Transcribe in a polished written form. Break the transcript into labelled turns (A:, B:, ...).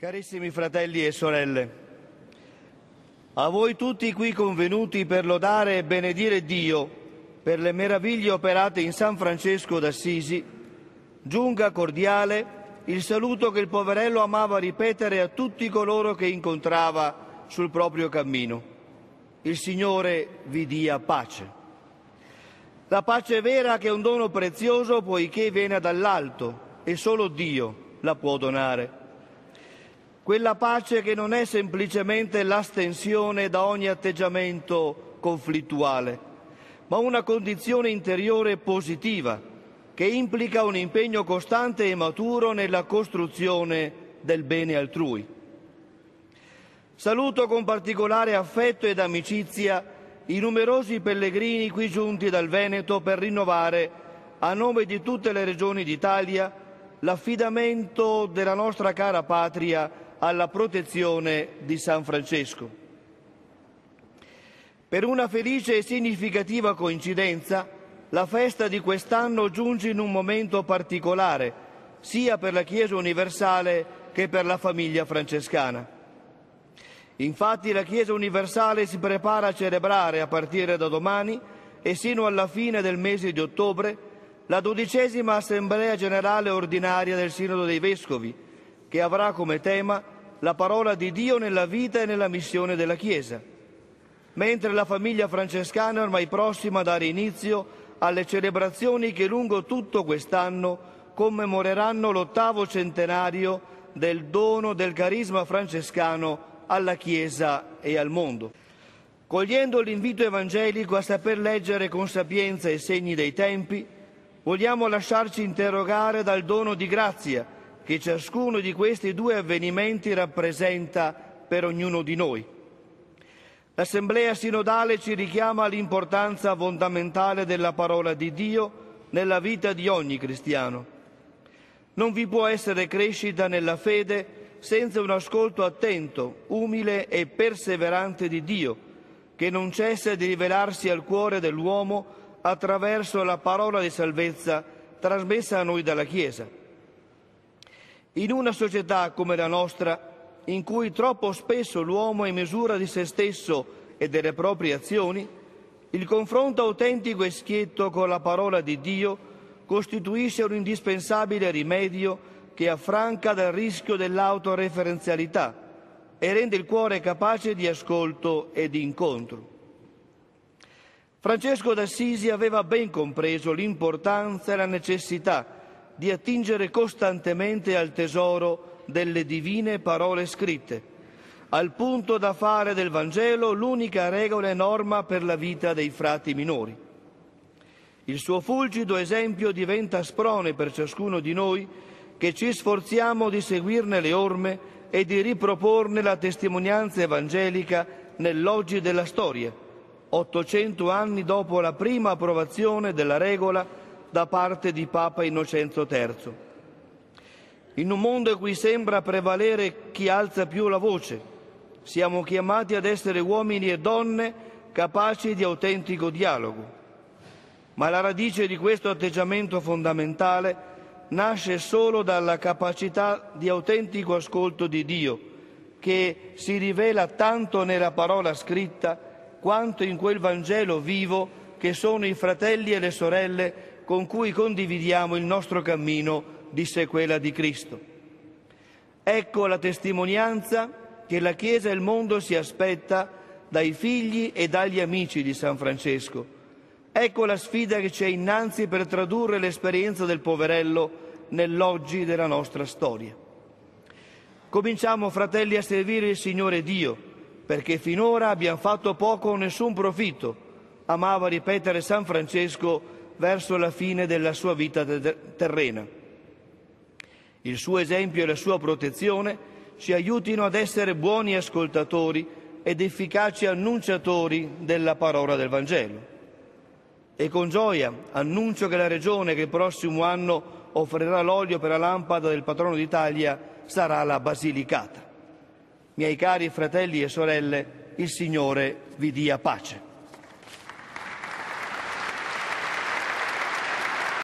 A: Carissimi fratelli e sorelle, a voi tutti qui convenuti per lodare e benedire Dio per le meraviglie operate in San Francesco d'Assisi, giunga cordiale il saluto che il poverello amava ripetere a tutti coloro che incontrava sul proprio cammino. Il Signore vi dia pace. La pace vera che è un dono prezioso poiché viene dall'alto e solo Dio la può donare. Quella pace che non è semplicemente l'astensione da ogni atteggiamento conflittuale, ma una condizione interiore positiva che implica un impegno costante e maturo nella costruzione del bene altrui. Saluto con particolare affetto ed amicizia i numerosi pellegrini qui giunti dal Veneto per rinnovare, a nome di tutte le regioni d'Italia, l'affidamento della nostra cara patria alla protezione di San Francesco. Per una felice e significativa coincidenza, la festa di quest'anno giunge in un momento particolare, sia per la Chiesa universale che per la famiglia francescana. Infatti la Chiesa universale si prepara a celebrare a partire da domani e sino alla fine del mese di ottobre la 12ª Assemblea Generale Ordinaria del Sinodo dei Vescovi, che avrà come tema la parola di Dio nella vita e nella missione della Chiesa, mentre la famiglia francescana è ormai prossima a dare inizio alle celebrazioni che lungo tutto quest'anno commemoreranno l'8° centenario del dono del carisma francescano alla Chiesa e al mondo. Cogliendo l'invito evangelico a saper leggere con sapienza i segni dei tempi, vogliamo lasciarci interrogare dal dono di grazia che ciascuno di questi due avvenimenti rappresenta per ognuno di noi. L'Assemblea sinodale ci richiama all'importanza fondamentale della parola di Dio nella vita di ogni cristiano. Non vi può essere crescita nella fede senza un ascolto attento, umile e perseverante di Dio, che non cessa di rivelarsi al cuore dell'uomo attraverso la parola di salvezza trasmessa a noi dalla Chiesa. In una società come la nostra, in cui troppo spesso l'uomo è misura di se stesso e delle proprie azioni, il confronto autentico e schietto con la parola di Dio costituisce un indispensabile rimedio che affranca dal rischio dell'autoreferenzialità e rende il cuore capace di ascolto e di incontro. Francesco d'Assisi aveva ben compreso l'importanza e la necessità di attingere costantemente al tesoro delle divine parole scritte, al punto da fare del Vangelo l'unica regola e norma per la vita dei frati minori. Il suo fulgido esempio diventa sprone per ciascuno di noi che ci sforziamo di seguirne le orme e di riproporne la testimonianza evangelica nell'oggi della storia, 800 anni dopo la prima approvazione della regola da parte di Papa Innocenzo III. In un mondo in cui sembra prevalere chi alza più la voce, siamo chiamati ad essere uomini e donne capaci di autentico dialogo. Ma la radice di questo atteggiamento fondamentale nasce solo dalla capacità di autentico ascolto di Dio, che si rivela tanto nella parola scritta quanto in quel Vangelo vivo che sono i fratelli e le sorelle con cui condividiamo il nostro cammino di sequela di Cristo. Ecco la testimonianza che la Chiesa e il mondo si aspetta dai figli e dagli amici di San Francesco. Ecco la sfida che c'è innanzi per tradurre l'esperienza del poverello nell'oggi della nostra storia. Cominciamo, fratelli, a servire il Signore Dio, perché finora abbiamo fatto poco o nessun profitto, amava ripetere San Francesco verso la fine della sua vita terrena. Il suo esempio e la sua protezione ci aiutino ad essere buoni ascoltatori ed efficaci annunciatori della parola del Vangelo. E con gioia annuncio che la Regione che il prossimo anno offrirà l'olio per la lampada del patrono d'Italia sarà la Basilicata. Miei cari fratelli e sorelle, il Signore vi dia pace.